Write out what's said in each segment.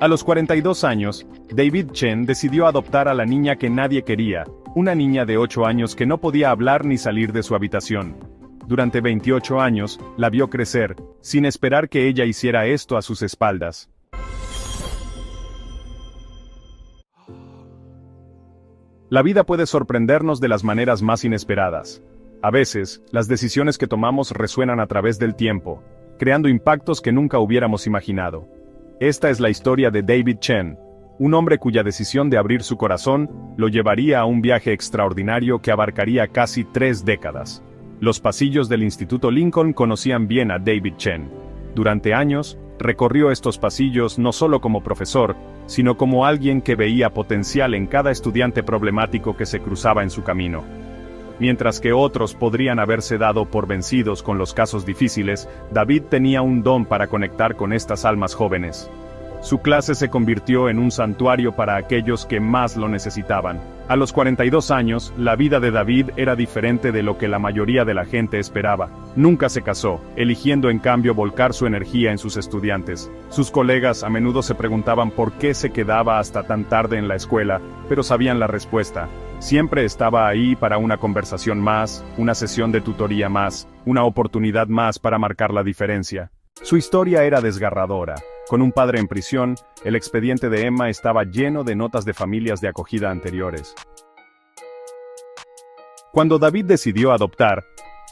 A los 42 años, David Chen decidió adoptar a la niña que nadie quería, una niña de 8 años que no podía hablar ni salir de su habitación. Durante 28 años, la vio crecer, sin esperar que ella hiciera esto a sus espaldas. La vida puede sorprendernos de las maneras más inesperadas. A veces, las decisiones que tomamos resuenan a través del tiempo, creando impactos que nunca hubiéramos imaginado. Esta es la historia de David Chen, un hombre cuya decisión de abrir su corazón lo llevaría a un viaje extraordinario que abarcaría casi 3 décadas. Los pasillos del Instituto Lincoln conocían bien a David Chen. Durante años, recorrió estos pasillos no solo como profesor, sino como alguien que veía potencial en cada estudiante problemático que se cruzaba en su camino. Mientras que otros podrían haberse dado por vencidos con los casos difíciles, David tenía un don para conectar con estas almas jóvenes. Su clase se convirtió en un santuario para aquellos que más lo necesitaban. A los 42 años, la vida de David era diferente de lo que la mayoría de la gente esperaba. Nunca se casó, eligiendo en cambio volcar su energía en sus estudiantes. Sus colegas a menudo se preguntaban por qué se quedaba hasta tan tarde en la escuela, pero sabían la respuesta. Siempre estaba ahí para una conversación más, una sesión de tutoría más, una oportunidad más para marcar la diferencia. Su historia era desgarradora. Con un padre en prisión, el expediente de Emma estaba lleno de notas de familias de acogida anteriores. Cuando David decidió adoptar,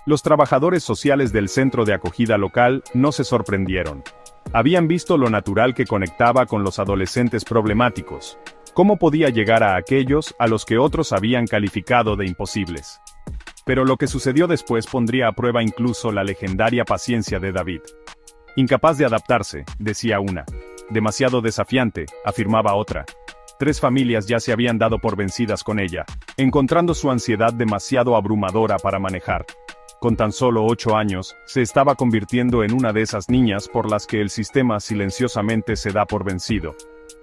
los trabajadores sociales del centro de acogida local no se sorprendieron. Habían visto lo natural que conectaba con los adolescentes problemáticos. ¿Cómo podía llegar a aquellos a los que otros habían calificado de imposibles? Pero lo que sucedió después pondría a prueba incluso la legendaria paciencia de David. Incapaz de adaptarse, decía una. Demasiado desafiante, afirmaba otra. 3 familias ya se habían dado por vencidas con ella, encontrando su ansiedad demasiado abrumadora para manejar. Con tan solo 8 años, se estaba convirtiendo en una de esas niñas por las que el sistema silenciosamente se da por vencido.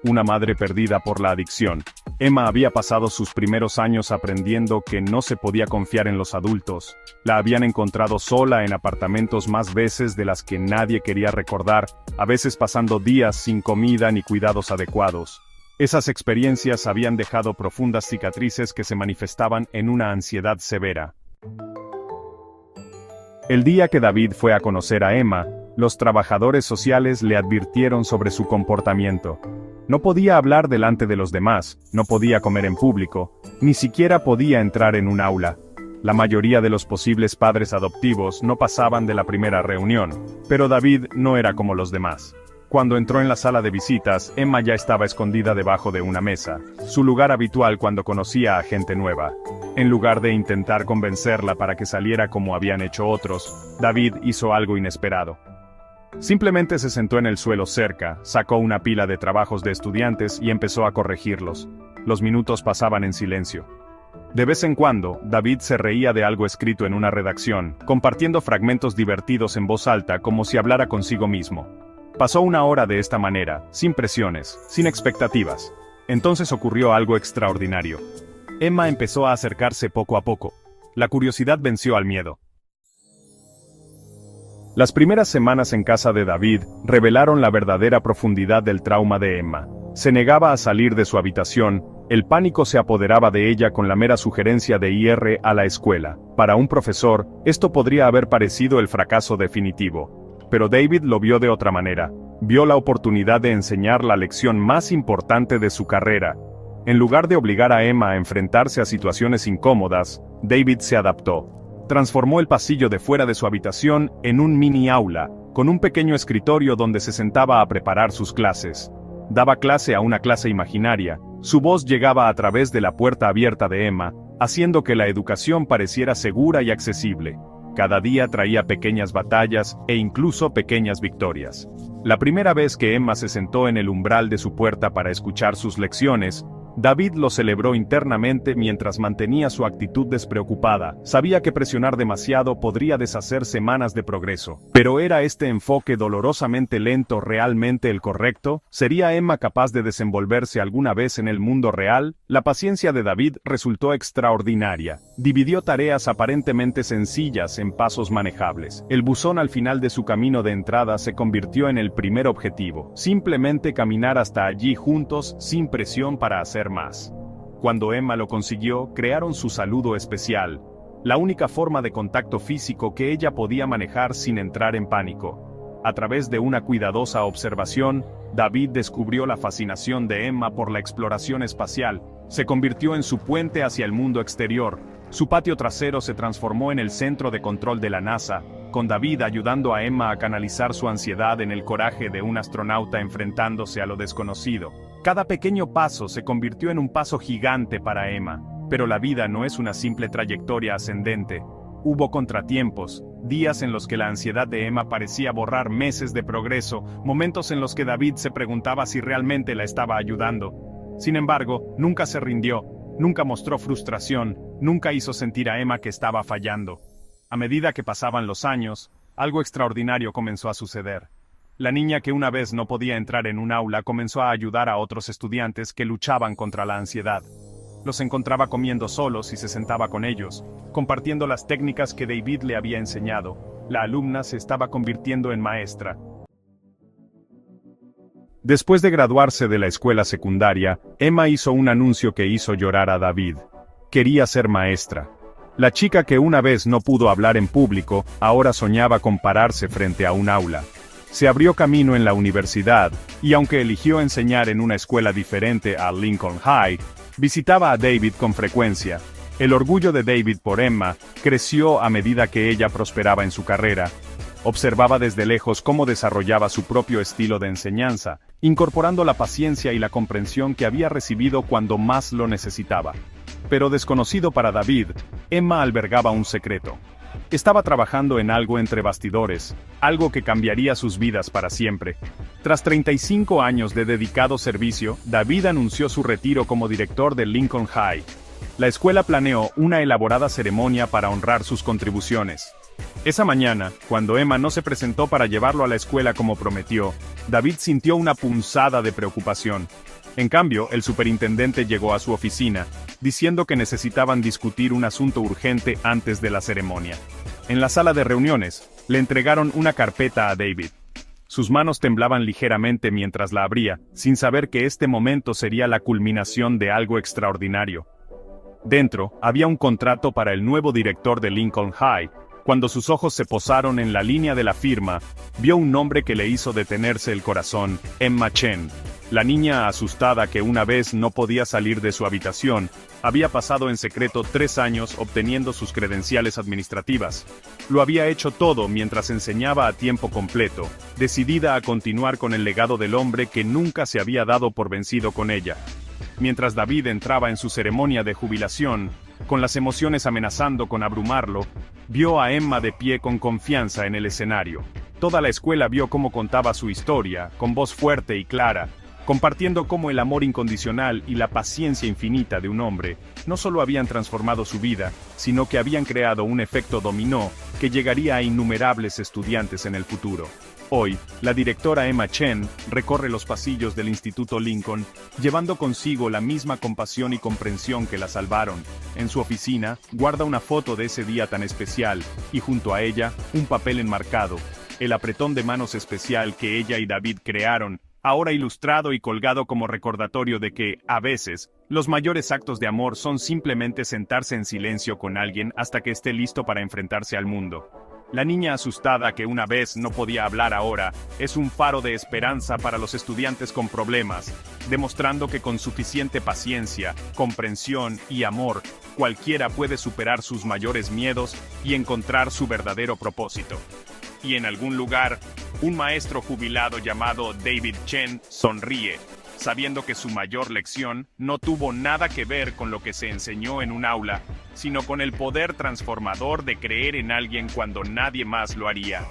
Una madre perdida por la adicción. Emma había pasado sus primeros años aprendiendo que no se podía confiar en los adultos. La habían encontrado sola en apartamentos más veces de las que nadie quería recordar, a veces pasando días sin comida ni cuidados adecuados. Esas experiencias habían dejado profundas cicatrices que se manifestaban en una ansiedad severa. El día que David fue a conocer a Emma, los trabajadores sociales le advirtieron sobre su comportamiento. No podía hablar delante de los demás, no podía comer en público, ni siquiera podía entrar en un aula. La mayoría de los posibles padres adoptivos no pasaban de la primera reunión, pero David no era como los demás. Cuando entró en la sala de visitas, Emma ya estaba escondida debajo de una mesa, su lugar habitual cuando conocía a gente nueva. En lugar de intentar convencerla para que saliera como habían hecho otros, David hizo algo inesperado. Simplemente se sentó en el suelo cerca, sacó una pila de trabajos de estudiantes y empezó a corregirlos. Los minutos pasaban en silencio. De vez en cuando, David se reía de algo escrito en una redacción, compartiendo fragmentos divertidos en voz alta como si hablara consigo mismo. Pasó 1 hora de esta manera, sin presiones, sin expectativas. Entonces ocurrió algo extraordinario. Emma empezó a acercarse poco a poco. La curiosidad venció al miedo. Las primeras semanas en casa de David revelaron la verdadera profundidad del trauma de Emma. Se negaba a salir de su habitación, el pánico se apoderaba de ella con la mera sugerencia de ir a la escuela. Para un profesor, esto podría haber parecido el fracaso definitivo. Pero David lo vio de otra manera. Vio la oportunidad de enseñar la lección más importante de su carrera. En lugar de obligar a Emma a enfrentarse a situaciones incómodas, David se adaptó. Transformó el pasillo de fuera de su habitación en un mini aula, con un pequeño escritorio donde se sentaba a preparar sus clases. Daba clase a una clase imaginaria, su voz llegaba a través de la puerta abierta de Emma, haciendo que la educación pareciera segura y accesible. Cada día traía pequeñas batallas e incluso pequeñas victorias. La primera vez que Emma se sentó en el umbral de su puerta para escuchar sus lecciones, David lo celebró internamente mientras mantenía su actitud despreocupada. Sabía que presionar demasiado podría deshacer semanas de progreso. Pero ¿era este enfoque dolorosamente lento realmente el correcto? ¿Sería Emma capaz de desenvolverse alguna vez en el mundo real? La paciencia de David resultó extraordinaria. Dividió tareas aparentemente sencillas en pasos manejables. El buzón al final de su camino de entrada se convirtió en el primer objetivo. Simplemente caminar hasta allí juntos, sin presión para hacer más. Cuando Emma lo consiguió, crearon su saludo especial, la única forma de contacto físico que ella podía manejar sin entrar en pánico. A través de una cuidadosa observación, David descubrió la fascinación de Emma por la exploración espacial. Se convirtió en su puente hacia el mundo exterior. Su patio trasero se transformó en el centro de control de la NASA, con David ayudando a Emma a canalizar su ansiedad en el coraje de un astronauta enfrentándose a lo desconocido. Cada pequeño paso se convirtió en un paso gigante para Emma, pero la vida no es una simple trayectoria ascendente. Hubo contratiempos, días en los que la ansiedad de Emma parecía borrar meses de progreso, momentos en los que David se preguntaba si realmente la estaba ayudando. Sin embargo, nunca se rindió, nunca mostró frustración, nunca hizo sentir a Emma que estaba fallando. A medida que pasaban los años, algo extraordinario comenzó a suceder. La niña que una vez no podía entrar en un aula comenzó a ayudar a otros estudiantes que luchaban contra la ansiedad. Los encontraba comiendo solos y se sentaba con ellos, compartiendo las técnicas que David le había enseñado. La alumna se estaba convirtiendo en maestra. Después de graduarse de la escuela secundaria, Emma hizo un anuncio que hizo llorar a David. Quería ser maestra. La chica que una vez no pudo hablar en público, ahora soñaba con pararse frente a un aula. Se abrió camino en la universidad, y aunque eligió enseñar en una escuela diferente a Lincoln High, visitaba a David con frecuencia. El orgullo de David por Emma creció a medida que ella prosperaba en su carrera. Observaba desde lejos cómo desarrollaba su propio estilo de enseñanza, incorporando la paciencia y la comprensión que había recibido cuando más lo necesitaba. Pero desconocido para David, Emma albergaba un secreto. Estaba trabajando en algo entre bastidores, algo que cambiaría sus vidas para siempre. Tras 35 años de dedicado servicio, David anunció su retiro como director de Lincoln High. La escuela planeó una elaborada ceremonia para honrar sus contribuciones. Esa mañana, cuando Emma no se presentó para llevarlo a la escuela como prometió, David sintió una punzada de preocupación. En cambio, el superintendente llegó a su oficina, diciendo que necesitaban discutir un asunto urgente antes de la ceremonia. En la sala de reuniones, le entregaron una carpeta a David. Sus manos temblaban ligeramente mientras la abría, sin saber que este momento sería la culminación de algo extraordinario. Dentro, había un contrato para el nuevo director de Lincoln High. Cuando sus ojos se posaron en la línea de la firma, vio un nombre que le hizo detenerse el corazón: Emma Chen. La niña asustada que una vez no podía salir de su habitación, había pasado en secreto 3 años obteniendo sus credenciales administrativas. Lo había hecho todo mientras enseñaba a tiempo completo, decidida a continuar con el legado del hombre que nunca se había dado por vencido con ella. Mientras David entraba en su ceremonia de jubilación, con las emociones amenazando con abrumarlo, vio a Emma de pie con confianza en el escenario. Toda la escuela vio cómo contaba su historia, con voz fuerte y clara, compartiendo cómo el amor incondicional y la paciencia infinita de un hombre no solo habían transformado su vida, sino que habían creado un efecto dominó que llegaría a innumerables estudiantes en el futuro. Hoy, la directora Emma Chen recorre los pasillos del Instituto Lincoln, llevando consigo la misma compasión y comprensión que la salvaron. En su oficina, guarda una foto de ese día tan especial, y junto a ella, un papel enmarcado, el apretón de manos especial que ella y David crearon, ahora ilustrado y colgado como recordatorio de que, a veces, los mayores actos de amor son simplemente sentarse en silencio con alguien hasta que esté listo para enfrentarse al mundo. La niña asustada que una vez no podía hablar ahora, es un faro de esperanza para los estudiantes con problemas, demostrando que con suficiente paciencia, comprensión y amor, cualquiera puede superar sus mayores miedos y encontrar su verdadero propósito. Y en algún lugar, un maestro jubilado llamado David Chen sonríe, sabiendo que su mayor lección no tuvo nada que ver con lo que se enseñó en un aula, sino con el poder transformador de creer en alguien cuando nadie más lo haría.